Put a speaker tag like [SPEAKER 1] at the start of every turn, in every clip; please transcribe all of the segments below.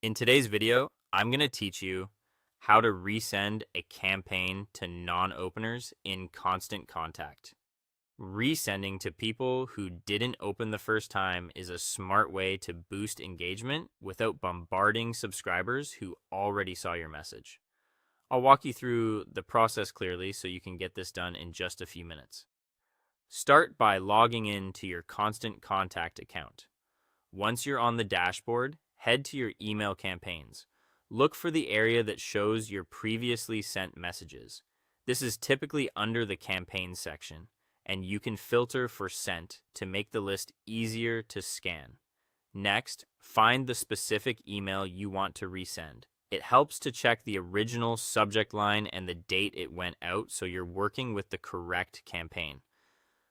[SPEAKER 1] In today's video, I'm going to teach you how to resend a campaign to non-openers in Constant Contact. Resending to people who didn't open the first time is a smart way to boost engagement without bombarding subscribers who already saw your message. I'll walk you through the process clearly so you can get this done in just a few minutes. Start by logging in to your Constant Contact account. Once you're on the dashboard, head to your email campaigns. Look for the area that shows your previously sent messages. This is typically under the campaign section, and you can filter for sent to make the list easier to scan. Next, find the specific email you want to resend. It helps to check the original subject line and the date it went out so you're working with the correct campaign.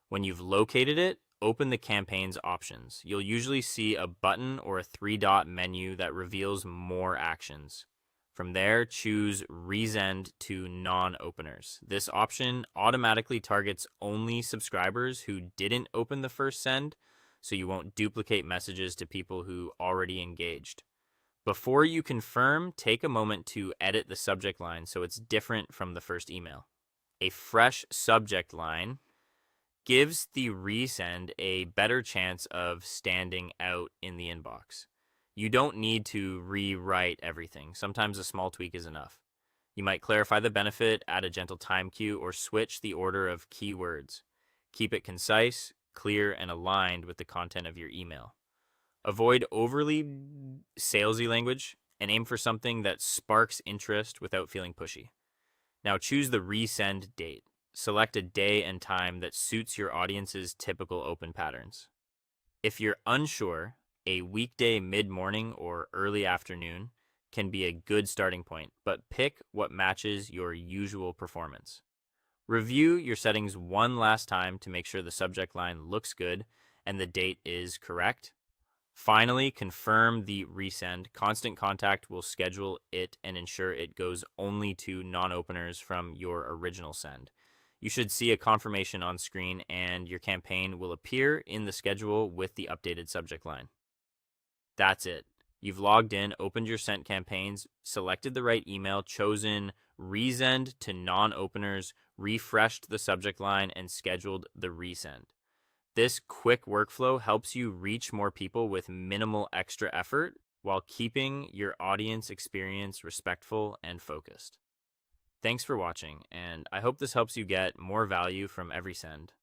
[SPEAKER 1] When you've located it, open the campaign's options. You'll usually see a button or a three-dot menu that reveals more actions. From there, choose Resend to non-openers. This option automatically targets only subscribers who didn't open the first send, so you won't duplicate messages to people who already engaged. Before you confirm, take a moment to edit the subject line so it's different from the first email. A fresh subject line gives the resend a better chance of standing out in the inbox. You don't need to rewrite everything. Sometimes a small tweak is enough. You might clarify the benefit, add a gentle time cue, or switch the order of keywords. Keep it concise, clear, and aligned with the content of your email. Avoid overly salesy language and aim for something that sparks interest without feeling pushy. Now choose the resend date. Select a day and time that suits your audience's typical open patterns. If you're unsure, a weekday mid-morning or early afternoon can be a good starting point, but pick what matches your usual performance. Review your settings one last time to make sure the subject line looks good and the date is correct. Finally, confirm the resend. Constant Contact will schedule it and ensure it goes only to non-openers from your original send. You should see a confirmation on screen and your campaign will appear in the schedule with the updated subject line. That's it. You've logged in, opened your sent campaigns, selected the right email, chosen resend to non-openers, refreshed the subject line, and scheduled the resend. This quick workflow helps you reach more people with minimal extra effort while keeping your audience experience respectful and focused. Thanks for watching, and I hope this helps you get more value from every send.